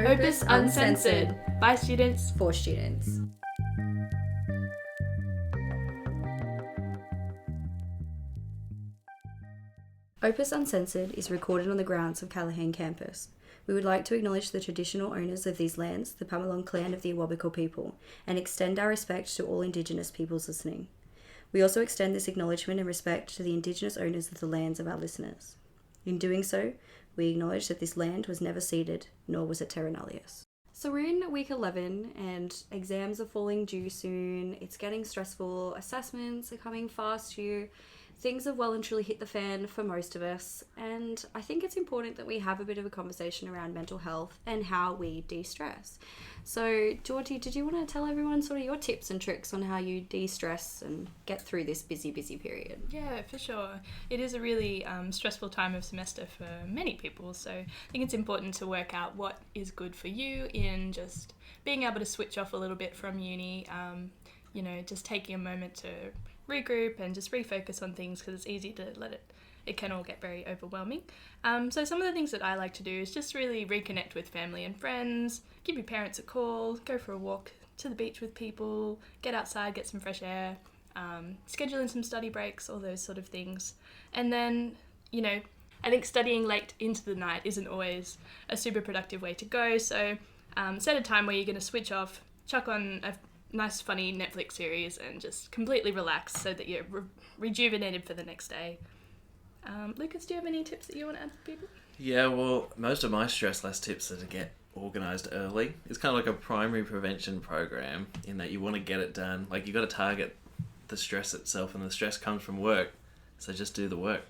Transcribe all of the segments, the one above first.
Opus Uncensored, by students, for students. Opus Uncensored is recorded on the grounds of Callaghan campus. We would like to acknowledge the traditional owners of these lands, the Pamalong clan of the Awabakal people, and extend our respect to all Indigenous peoples listening. We also extend this acknowledgement and respect to the Indigenous owners of the lands of our listeners. In doing so, we acknowledge that this land was never ceded, nor was it terra nullius. So we're in week 11 and exams are falling due soon. It's getting stressful. Assessments are coming fast due. Things have well and truly hit the fan for most of us, and I think it's important that we have a bit of a conversation around mental health and how we de-stress. So, Georgie, did you want to tell everyone sort of your tips and tricks on how you de-stress and get through this busy period? Yeah, for sure. It is a really stressful time of semester for many people, so I think it's important to work out what is good for you in just being able to switch off a little bit from uni, just taking a moment to regroup and just refocus on things, because it's easy to it can all get very overwhelming. So some of the things that I like to do is just really reconnect with family and friends, give your parents a call, go for a walk to the beach with people, get outside, get some fresh air, schedule in some study breaks, all those sort of things. And then, I think studying late into the night isn't always a super productive way to go. So set a time where you're going to switch off, chuck on a nice funny Netflix series and just completely relax so that you're rejuvenated for the next day. Lucas, do you have any tips that you want to add to people? Yeah, well, most of my stress less tips are to get organised early. It's kind of like a primary prevention program in that you want to get it done. Like, you got to target the stress itself, and the stress comes from work, so just do the work.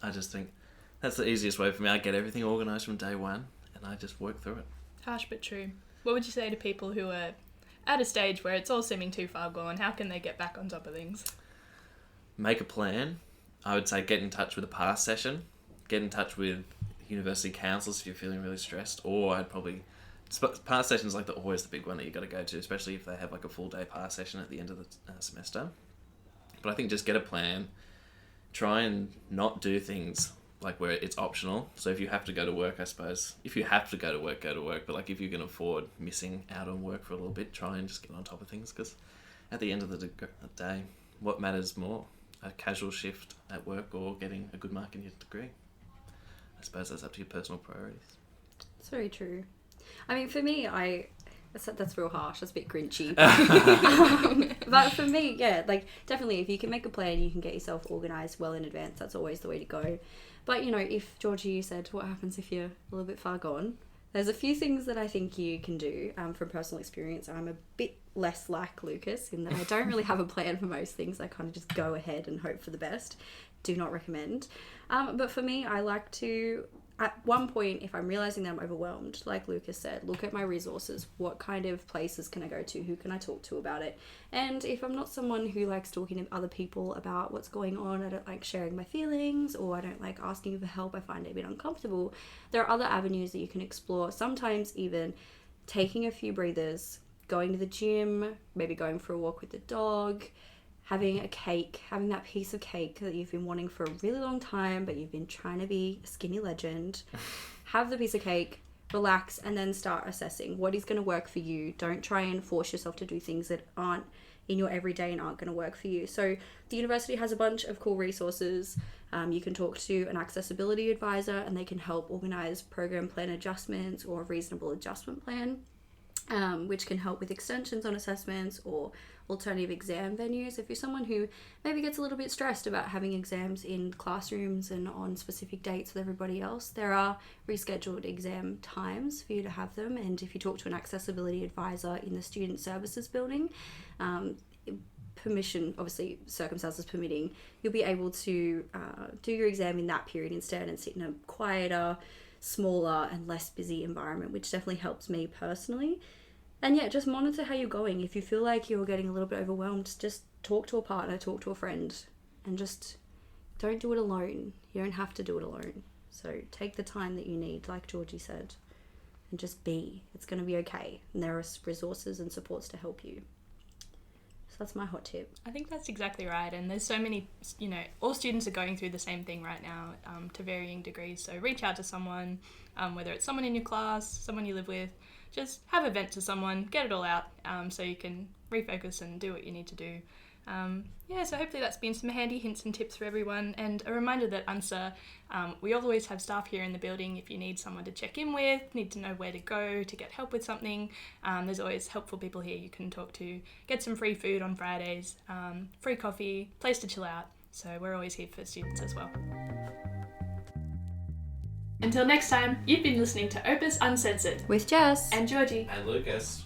I just think that's the easiest way for me. I get everything organised from day one and I just work through it. Harsh but true. What would you say to people who are at a stage where it's all seeming too far gone? How can they get back on top of things? Make a plan. I would say get in touch with a past session. Get in touch with university councils if you're feeling really stressed. Or I'd probably... Past sessions like always the big one that you got to go to, especially if they have like a full day past session at the end of the semester. But I think just get a plan. Try and not do things like where it's optional. So if you have to go to work, I suppose, if you have to go to work, go to work. But like if you can afford missing out on work for a little bit, try and just get on top of things, because at the end of the day, what matters more? A casual shift at work or getting a good mark in your degree? I suppose that's up to your personal priorities. It's very true. I mean, for me, that's real harsh. That's a bit grinchy. But for me, yeah, like definitely if you can make a plan, you can get yourself organised well in advance. That's always the way to go. But, if Georgie, you said, what happens if you're a little bit far gone? There's a few things that I think you can do from personal experience. I'm a bit less like Lucas in that I don't really have a plan for most things. I kind of just go ahead and hope for the best. Do not recommend. But for me, I like to... At one point, if I'm realising that I'm overwhelmed, like Lucas said, look at my resources. What kind of places can I go to? Who can I talk to about it? And if I'm not someone who likes talking to other people about what's going on, I don't like sharing my feelings, or I don't like asking for help, I find it a bit uncomfortable, there are other avenues that you can explore. Sometimes even taking a few breathers, going to the gym, maybe going for a walk with the dog, having a cake, having that piece of cake that you've been wanting for a really long time, but you've been trying to be a skinny legend. Have the piece of cake, relax, and then start assessing what is going to work for you. Don't try and force yourself to do things that aren't in your everyday and aren't going to work for you. So the university has a bunch of cool resources. You can talk to an accessibility advisor and they can help organise program plan adjustments or a reasonable adjustment plan, which can help with extensions on assessments or alternative exam venues. If you're someone who maybe gets a little bit stressed about having exams in classrooms and on specific dates with everybody else, there are rescheduled exam times for you to have them. And if you talk to an accessibility advisor in the student services building, permission, obviously circumstances permitting, you'll be able to do your exam in that period instead and sit in a quieter, smaller and less busy environment, which definitely helps me personally. And yeah, just monitor how you're going. If you feel like you're getting a little bit overwhelmed, just talk to a partner, talk to a friend, and just don't do it alone. You don't have to do it alone. So take the time that you need, like Georgie said, and just be. It's going to be okay. And there are resources and supports to help you. That's my hot tip. I think that's exactly right. And there's so many, all students are going through the same thing right now to varying degrees. So reach out to someone, whether it's someone in your class, someone you live with, just have a vent to someone, get it all out so you can refocus and do what you need to do. So hopefully that's been some handy hints and tips for everyone, and a reminder that UNSA, we always have staff here in the building if you need someone to check in with, need to know where to go to get help with something. There's always helpful people here you can talk to, get some free food on Fridays, free coffee, place to chill out. So we're always here for students as well. Until next time, you've been listening to Opus Uncensored With Jess and Georgie And Lucas.